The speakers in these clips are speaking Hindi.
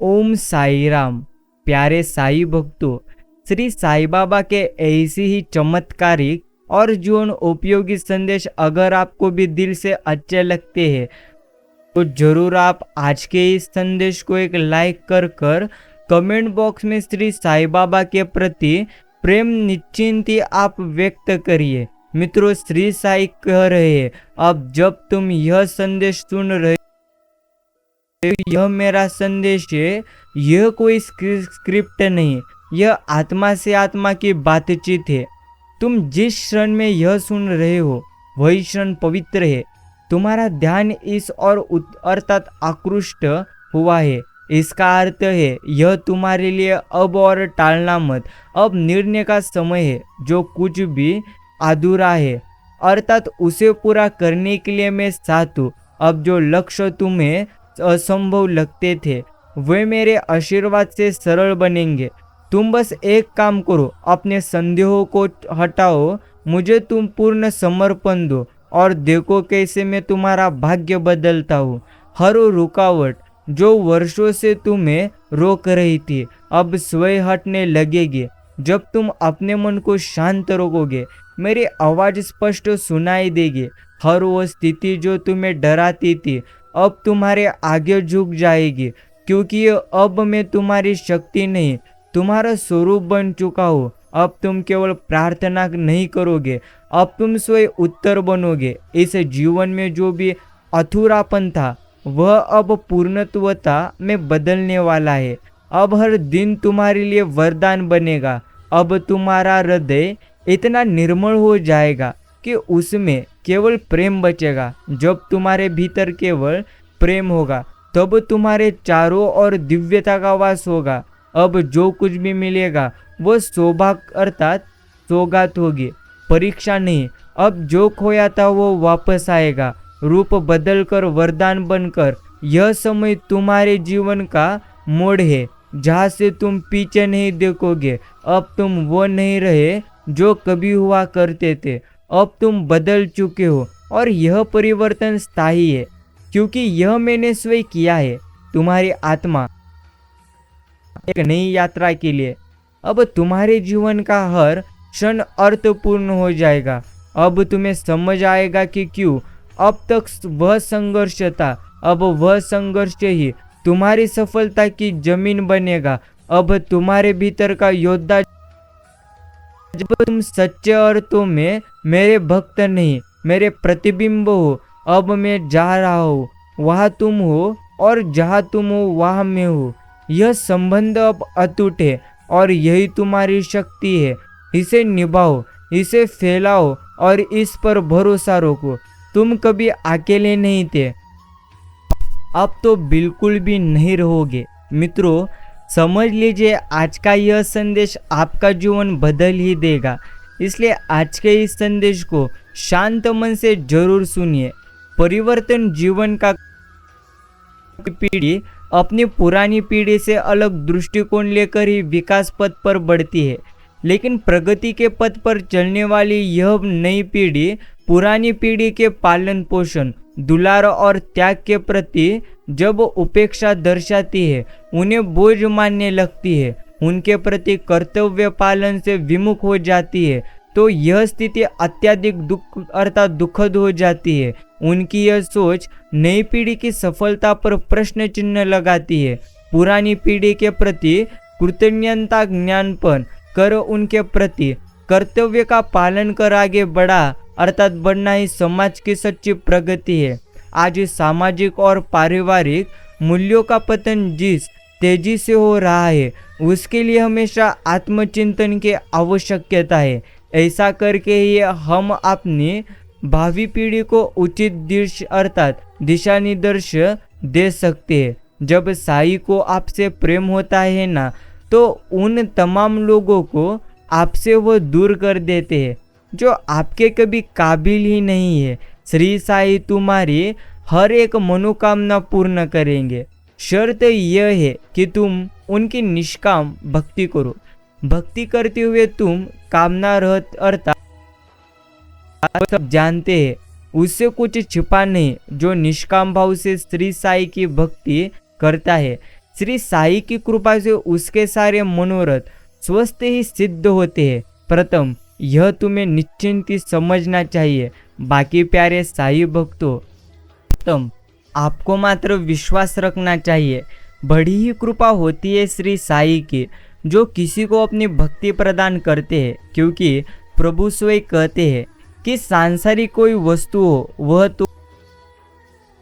ओम साई राम। प्यारे साई भक्तों, श्री साई बाबा के ऐसी ही चमत्कारिक और जीवन उपयोगी संदेश अगर आपको भी दिल से अच्छे लगते हैं तो जरूर आप आज के इस संदेश को एक लाइक कर कमेंट बॉक्स में श्री साई बाबा के प्रति प्रेम निश्चिंत ही आप व्यक्त करिए। मित्रों, श्री साई कह रहे हैं, अब जब तुम यह संदेश सुन रहे, यह मेरा संदेश है, यह कोई स्क्रिप्ट नहीं, यह आत्मा से आत्मा की बातचीत है। तुम जिस क्षण में यह सुन रहे हो वही क्षण पवित्र है। तुम्हारा ध्यान इस और अर्थात आकृष्ट हुआ है, इसका अर्थ है यह तुम्हारे लिए अब और टालना मत। अब निर्णय का समय है। जो कुछ भी अधूरा है अर्थात उसे पूरा करने के लिए मैं साथ हूँ। अब जो लक्ष्य तुम्हें असंभव लगते थे वे मेरे आशीर्वाद से सरल बनेंगे। तुम बस एक काम करो, अपने संदेहों को हटाओ, मुझे तुम पूर्ण समर्पण दो और देखो कैसे मैं तुम्हारा भाग्य बदलता हूँ। हर रुकावट जो वर्षों से तुम्हें रोक रही थी अब स्वयं हटने लगेगी। जब तुम अपने मन को शांत रखोगे मेरी आवाज़ स्पष्ट सुनाई देगी। हर वो स्थिति जो तुम्हें डराती थी अब तुम्हारे आगे झुक जाएगी, क्योंकि अब मैं तुम्हारी शक्ति नहीं तुम्हारा स्वरूप बन चुका हूँ। अब तुम केवल प्रार्थना नहीं करोगे, अब तुम स्वयं उत्तर बनोगे। इस जीवन में जो भी अधूरापन था वह अब पूर्णत्वता में बदलने वाला है। अब हर दिन तुम्हारे लिए वरदान बनेगा। अब तुम्हारा हृदय इतना निर्मल हो जाएगा कि उसमें केवल प्रेम बचेगा। जब तुम्हारे भीतर केवल प्रेम होगा तब तुम्हारे चारों ओर दिव्यता का वास होगा। अब जो कुछ भी मिलेगा वो सौभाग्य अर्थात सौगात होगी, परीक्षा नहीं। अब जो खोया था वो वापस आएगा, रूप बदलकर वरदान बनकर। यह समय तुम्हारे जीवन का मोड़ है जहाँ से तुम पीछे नहीं देखोगे। अब तुम वो नहीं रहे जो कभी हुआ करते थे, अब तुम बदल चुके हो और यह परिवर्तन स्थायी है, क्योंकि यह मैंने स्वयं किया है। तुम्हारी आत्मा एक नई यात्रा के लिए। अब तुम्हारे जीवन का हर क्षण अर्थपूर्ण हो जाएगा। अब तुम्हें समझ आएगा कि क्यों अब तक वह संघर्ष था। अब वह संघर्ष ही तुम्हारी सफलता की जमीन बनेगा। अब तुम्हारे भीतर का योद्धा, जब तुम सच्चे अर्थों में मेरे भक्त नहीं मेरे प्रतिबिंब हो। अब मैं जा रहा हूँ, वहाँ तुम हो और जहाँ तुम हो वहाँ मैं हूँ। यह संबंध अब अटूट है और यही तुम्हारी शक्ति है। इसे निभाओ, इसे फैलाओ और इस पर भरोसा रखो। तुम कभी अकेले नहीं थे, अब तो बिल्कुल भी नहीं रहोगे। मित्रों, समझ लीजिए आज का यह संदेश आपका जीवन बदल ही देगा। इसलिए आज के इस संदेश को शांत मन से जरूर सुनिए। परिवर्तन जीवन का पीढ़ी अपनी पुरानी पीढ़ी से अलग दृष्टिकोण लेकर ही विकास पथ पर बढ़ती है, लेकिन प्रगति के पथ पर चलने वाली यह नई पीढ़ी पुरानी पीढ़ी के पालन पोषण, दुलार और त्याग के प्रति जब उपेक्षा दर्शाती है, उन्हें बोझ मानने लगती है, उनके प्रति कर्तव्य पालन से विमुख हो जाती है, तो यह स्थिति अत्यधिक दुखद हो जाती है। उनकी यह सोच नई पीढ़ी की सफलता पर प्रश्न चिन्ह लगाती है। पुरानी पीढ़ी के प्रति कृतज्ञता ज्ञानपन कर उनके प्रति कर्तव्य का पालन कर आगे बढ़ा अर्थात बढ़ना ही समाज की सच्ची प्रगति है। आज सामाजिक और पारिवारिक मूल्यों का पतन जिस तेजी से हो रहा है उसके लिए हमेशा आत्मचिंतन की आवश्यकता है। ऐसा करके ही हम अपनी भावी पीढ़ी को उचित दिशा निर्देश दे सकते हैं। जब साई को आपसे प्रेम होता है ना, तो उन तमाम लोगों को आपसे वो दूर कर देते हैं जो आपके कभी काबिल ही नहीं है। श्री साई तुम्हारी हर एक मनोकामना पूर्ण करेंगे। शर्त यह है कि तुम उनकी निष्काम भक्ति करो। भक्ति करते हुए तुम कामना रहित अर्थात सब जानते हैं, उससे कुछ छिपा नहीं। जो निष्काम भाव से श्री साई की भक्ति करता है, श्री साई की कृपा से उसके सारे मनोरथ स्वस्थ ही सिद्ध होते हैं। प्रथम यह तुम्हें निश्चिंत ही समझना चाहिए। बाकी प्यारे साई भक्तों, प्रथम आपको मात्र विश्वास रखना चाहिए। बड़ी ही कृपा होती है श्री साई की, जो किसी को अपनी भक्ति प्रदान करते हैं, क्योंकि प्रभु स्वयं कहते हैं कि सांसारिक कोई वस्तु हो वह तो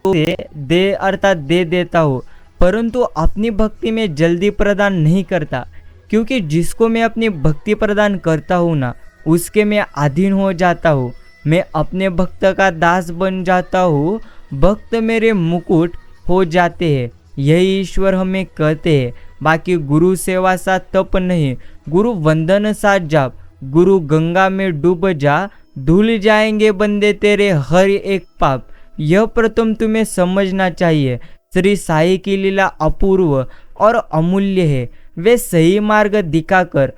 दे अर्थात दे देता हो, परंतु अपनी भक्ति में जल्दी प्रदान नहीं करता, क्योंकि जिसको मैं अपनी भक्ति प्रदान करता हूँ ना, उसके मैं अधीन हो जाता हूँ। मैं अपने भक्त का दास बन जाता हूँ, भक्त मेरे मुकुट हो जाते हैं, यही ईश्वर हमें कहते हैं। बाकी गुरु सेवा सा तप नहीं, गुरु वंदन सा जाप, गुरु गंगा में डूब जा, धुल जाएंगे बंदे तेरे हर एक पाप। यह प्रथम तुम्हें समझना चाहिए। श्री साई की लीला अपूर्व और अमूल्य है। वे सही मार्ग दिखाकर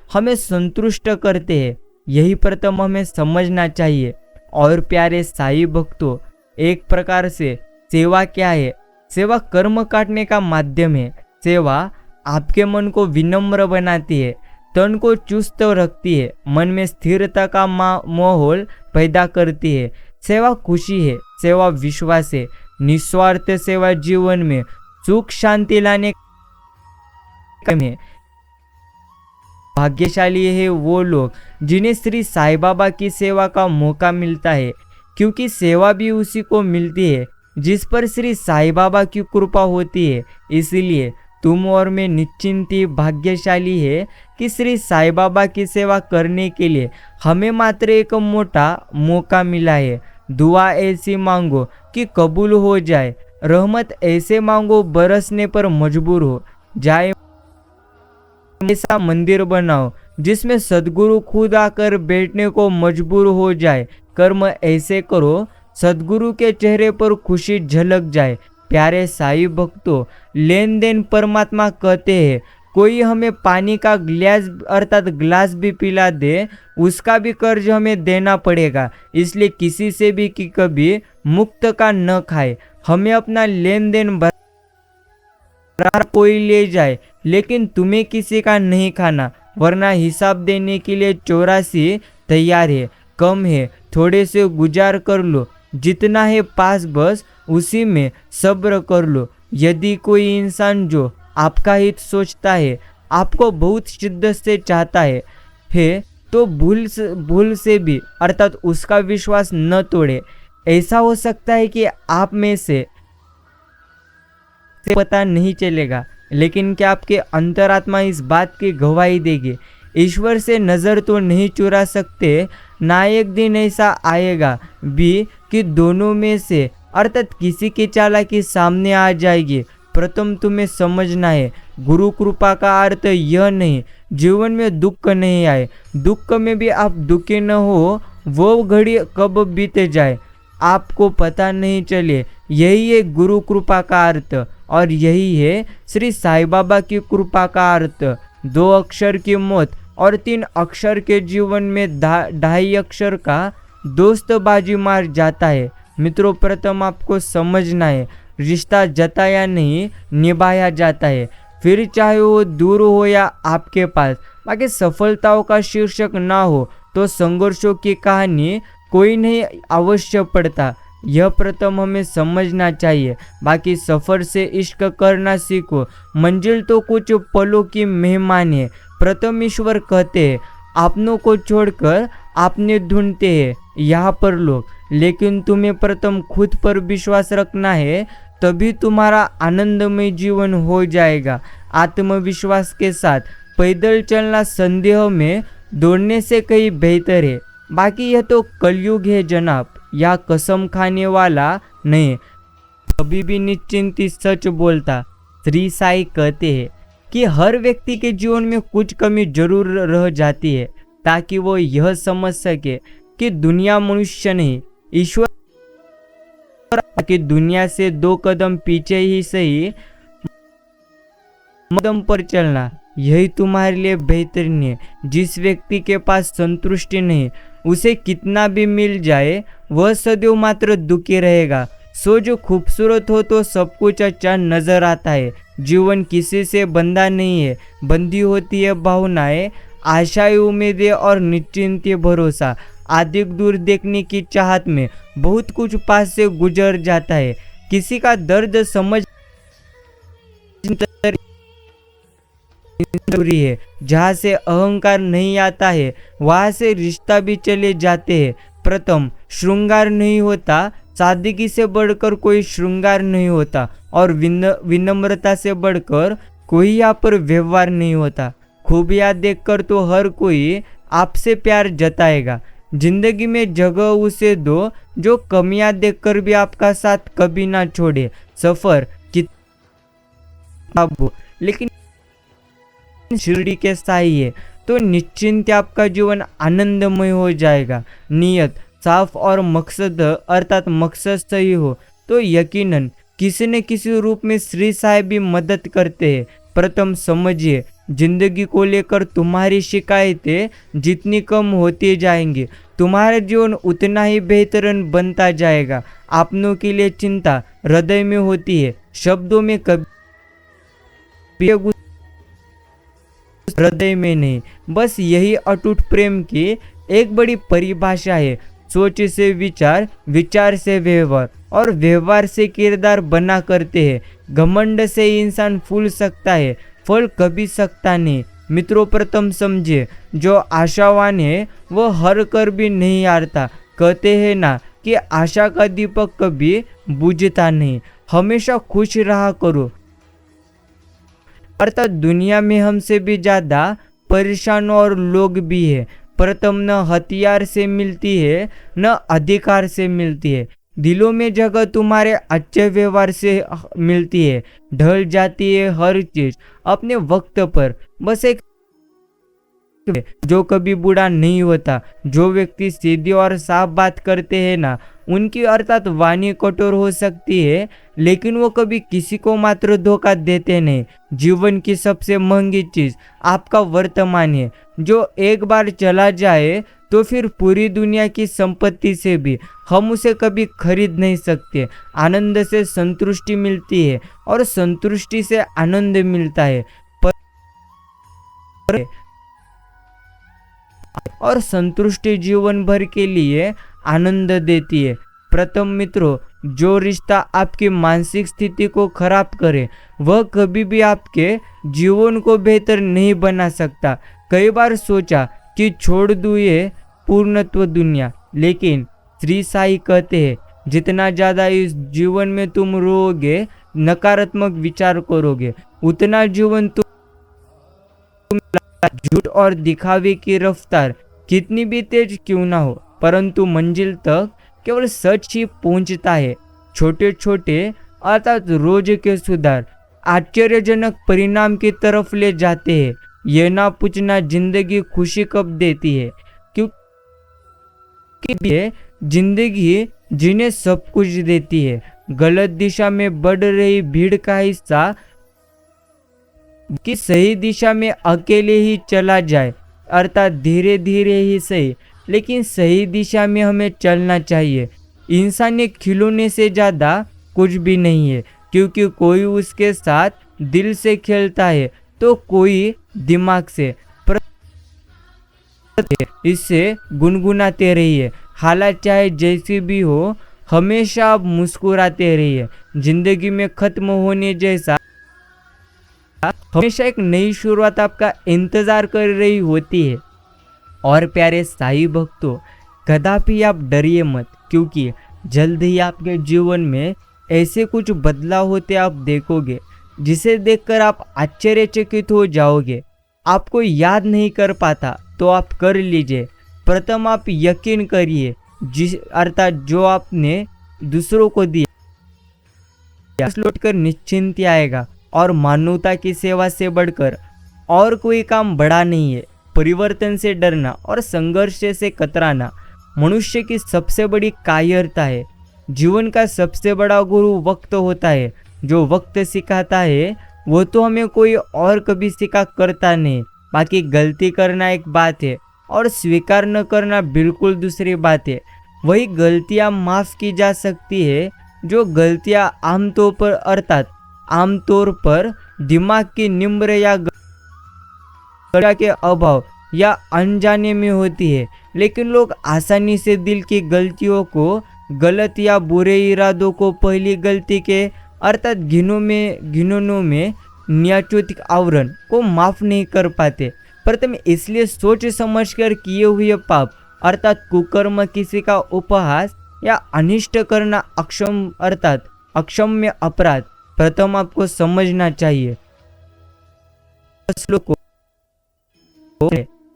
हमें संतुष्ट करते हैं, यही प्रथम हमें समझना चाहिए। और प्यारे साई भक्तों, एक प्रकार से सेवा क्या है? सेवा कर्म काटने का माध्यम है। सेवा आपके मन को विनम्र बनाती है, तन को चुस्त रखती है, मन में स्थिरता का माहौल पैदा करती है। सेवा खुशी है, सेवा विश्वास है। निस्वार्थ सेवा जीवन में सुख शांति लाने में भाग्यशाली है वो लोग जिन्हें श्री साई बाबा की सेवा का मौका मिलता है, क्योंकि सेवा भी उसी को मिलती है जिस पर श्री साई बाबा की कृपा होती है। इसलिए तुम और मैं निश्चिंत ही भाग्यशाली है कि श्री साई बाबा की सेवा करने के लिए हमें मात्र एक मोटा मौका मिला है। दुआ ऐसी मांगो कि कबूल हो जाए, रहमत ऐसे मांगो बरसने पर मजबूर हो जाए। ऐसा मंदिर बनाओ जिसमें सदगुरु खुद आकर बैठने को मजबूर हो जाए। कर्म ऐसे करो सदगुरु के चेहरे पर खुशी झलक जाए। प्यारे साई भक्तों, लेन देन परमात्मा कहते हैं। कोई हमें पानी का ग्लास भी पिला दे, उसका भी कर्ज हमें देना पड़ेगा। इसलिए किसी से भी कि कभी मुक्त का न खाए। हमें अपना लेन देन कोई ले जाए, लेकिन तुम्हें किसी का नहीं खाना, वरना हिसाब देने के लिए 84 तैयार है। कम है, थोड़े से गुजार कर लो, जितना है पास बस उसी में सब्र कर लो। यदि कोई इंसान जो आपका हित सोचता है, आपको बहुत शिद्दत से चाहता है तो भूल से भी अर्थात उसका विश्वास न तोड़े। ऐसा हो सकता है कि आप में से पता नहीं चलेगा, लेकिन क्या आपके अंतरात्मा इस बात की गवाही देगी? ईश्वर से नज़र तो नहीं चुरा सकते, ना एक दिन ऐसा आएगा भी कि दोनों में से अर्थात किसी की चालाकी सामने आ जाएगी। प्रथम तुम्हें समझना है, गुरु कृपा का अर्थ यह नहीं जीवन में दुख नहीं आए, दुख में भी आप दुखी न हो, वो घड़ी कब बीत जाए आपको पता नहीं चले। यही है गुरु कृपा का अर्थ, और यही है श्री साई बाबा की कृपा का अर्थ। 2 अक्षर की मौत और 3 अक्षर के जीवन में 2.5 अक्षर का दोस्त बाजी मार जाता है। मित्रों, प्रथम आपको समझना है, रिश्ता जताया नहीं निभाया जाता है, फिर चाहे वो दूर हो या आपके पास। बाकी सफलताओं का शीर्षक ना हो तो संघर्षों की कहानी कोई नहीं अवश्य पड़ता। यह प्रथम हमें समझना चाहिए। बाकी सफ़र से इश्क करना सीखो, मंजिल तो कुछ पलों की मेहमान है। प्रथम ईश्वर कहते हैं, अपनों को छोड़कर आपने ढूंढते हैं यहाँ पर लोग, लेकिन तुम्हें प्रथम खुद पर विश्वास रखना है, तभी तुम्हारा आनंदमय जीवन हो जाएगा। आत्मविश्वास के साथ पैदल चलना संदेह में दौड़ने से कहीं बेहतर है। बाकी यह तो कलयुग है जनाब, या कसम खाने वाला नहीं, कभी भी निश्चिंत सच बोलता। श्री साई कहते हैं कि हर व्यक्ति के जीवन में कुछ कमी जरूर रह जाती है, ताकि वो यह समझ सके कि दुनिया मनुष्य नहीं ईश्वर, कि दुनिया से 2 कदम पीछे ही सही कदम पर चलना यही तुम्हारे लिए बेहतरीन है। जिस व्यक्ति के पास संतुष्टि नहीं, उसे कितना भी मिल जाए वह सदैव मात्र दुखी रहेगा। जो खूबसूरत हो तो सब कुछ अच्छा नजर आता है। जीवन किसी से बंधा नहीं है, बंधी होती है भावनाएं, आशाएं, उम्मीदें और निश्चिंत भरोसा। अधिक दूर देखने की चाहत में बहुत कुछ पास से गुजर जाता है। किसी का दर्द समझ जरूरी है। जहाँ से अहंकार नहीं आता है वहाँ से रिश्ता भी चले जाते हैं। प्रथम श्रृंगार नहीं होता, सादगी से बढ़कर कोई श्रृंगार नहीं होता, और विनम्रता से बढ़कर कोई यहाँ पर व्यवहार नहीं होता। खूबियाँ देखकर तो हर कोई आपसे प्यार जताएगा। जिंदगी में जगह उसे दो जो कमियां देखकर भी आपका साथ कभी ना छोड़े। सफर कितना हो लेकिन शिरडी के साई है तो निश्चिंत आपका जीवन आनंदमय हो जाएगा। नियत साफ और मकसद अर्थात मकसद सही हो तो यकीनन किसी न किसी रूप में श्री साई भी मदद करते हैं। प्रथम समझिए, जिंदगी को लेकर तुम्हारी शिकायतें जितनी कम होती जाएंगी तुम्हारा जीवन उतना ही बेहतरीन बनता जाएगा। अपनों के लिए चिंता हृदय में होती है, शब्दों में कभी हृदय में नहीं। बस यही अटूट प्रेम की एक बड़ी परिभाषा है। सोच से विचार, विचार से व्यवहार और व्यवहार से किरदार बना करते हैं। घमंड से इंसान फूल सकता है, फल कभी सकता नहीं। मित्रों, प्रथम समझे, जो आशावान है वह हर कर भी नहीं हारता। कहते हैं ना कि आशा का दीपक कभी बुझता नहीं। हमेशा खुश रहा करो। अर्थात दुनिया में हमसे भी ज्यादा परेशान और लोग भी है। प्रथम न हथियार से मिलती है न अधिकार से मिलती है। दिलों में जगह तुम्हारे अच्छे व्यवहार से मिलती है। ढल जाती है हर चीज अपने वक्त पर। बस एक जो कभी बुरा नहीं होता। जो व्यक्ति सीधी और साफ बात करते हैं ना, उनकी अर्थात वाणी कठोर हो सकती है लेकिन वो कभी किसी को मात्र धोखा देते नहीं। जीवन की सबसे महंगी चीज आपका वर्तमान है। जो एक बार चला जाए तो फिर पूरी दुनिया की संपत्ति से भी हम उसे कभी खरीद नहीं सकते। आनंद से संतुष्टि मिलती है और संतुष्टि से आनंद मिलता है, और संतुष्टि जीवन भर के लिए आनंद देती है। प्रथम मित्रों, जो रिश्ता आपकी मानसिक स्थिति को खराब करे वह कभी भी आपके जीवन को बेहतर नहीं बना सकता। कई बार सोचा कि छोड़ दूं ये पूर्णत्व दुनिया, लेकिन श्री साई कहते हैं जितना ज़्यादा इस जीवन में तुम रोओगे, नकारात्मक विचार करोगे, उतना जीवन तुम झूठ और दिखावे की रफ्तार कितनी भी तेज क्यों ना हो, परंतु मंजिल तक केवल सच ही पहुंचता है। छोटे छोटे अर्थात रोज के सुधार आश्चर्यजनक परिणाम की तरफ ले जाते हैं। यह ना पूछना जिंदगी खुशी कब देती है, क्योंकि जिंदगी जिन्हें सब कुछ देती है। गलत दिशा में बढ़ रही भीड़ का हिस्सा कि सही दिशा में अकेले ही चला जाए, अर्थात धीरे धीरे ही सही, लेकिन सही दिशा में हमें चलना चाहिए। इंसान एक खिलौने से ज़्यादा कुछ भी नहीं है, क्योंकि कोई उसके साथ दिल से खेलता है तो कोई दिमाग से। इससे गुनगुनाते रहिए, हालात चाहे जैसी भी हो, हमेशा आप मुस्कुराते रहिए। जिंदगी में खत्म होने जैसा हमेशा एक नई शुरुआत आपका इंतजार कर रही होती है। और प्यारे साई भक्तों, कदापि आप डरिए मत, क्योंकि जल्द ही आपके जीवन में ऐसे कुछ बदलाव होते आप देखोगे जिसे देखकर आप आश्चर्यचकित हो जाओगे। आपको याद नहीं कर पाता तो आप कर लीजिए। प्रथम आप यकीन करिए, जिस अर्थात जो आपने दूसरों को दिया लौटकर निश्चिंत आएगा। और मानवता की सेवा से बढ़कर और कोई काम बड़ा नहीं है। परिवर्तन से डरना और संघर्ष से कतराना मनुष्य की सबसे बड़ी कायरता है। जीवन का सबसे बड़ा गुरु वक्त होता है। जो वक्त सिखाता है वो तो हमें कोई और कभी सिखा करता नहीं। बाकी गलती करना एक बात है और स्वीकार न करना बिल्कुल दूसरी बात है। वही गलतियां माफ़ की जा सकती है जो गलतियां आमतौर पर दिमाग की निम्र या गड़ा के अभाव या अनजाने में होती है, लेकिन लोग आसानी से दिल की गलतियों को, गलत या बुरे इरादों को पहली गलती के अर्थात घिनौनों में न्याचोतिक आवरण को माफ नहीं कर पाते। प्रथम इसलिए सोच समझकर किए हुए पाप अर्थात कुकर्म, किसी का उपहास या अनिष्ट करना अक्षम्य अपराध प्रथम आपको समझना चाहिए। श्लोक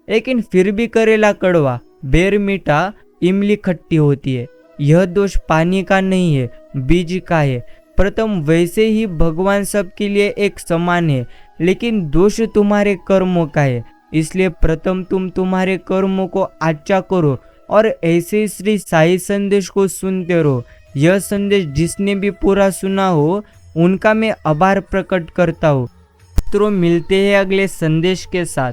लेकिन फिर भी करेला कड़वा, बेर मीठा, इमली खट्टी होती है। यह दोष पानी का नहीं है, बीज का है। प्रथम वैसे ही भगवान सबके लिए एक समान है, लेकिन दोष तुम्हारे कर्मों का है। इसलिए प्रथम तुम तुम्हारे कर्मों को अच्छा करो और ऐसे श्री साई संदेश को सुनते रहो। यह संदेश जिसने भी पूरा सुना हो उनका मैं आभार प्रकट करता हूँ। मित्रों, मिलते हैं अगले संदेश के साथ।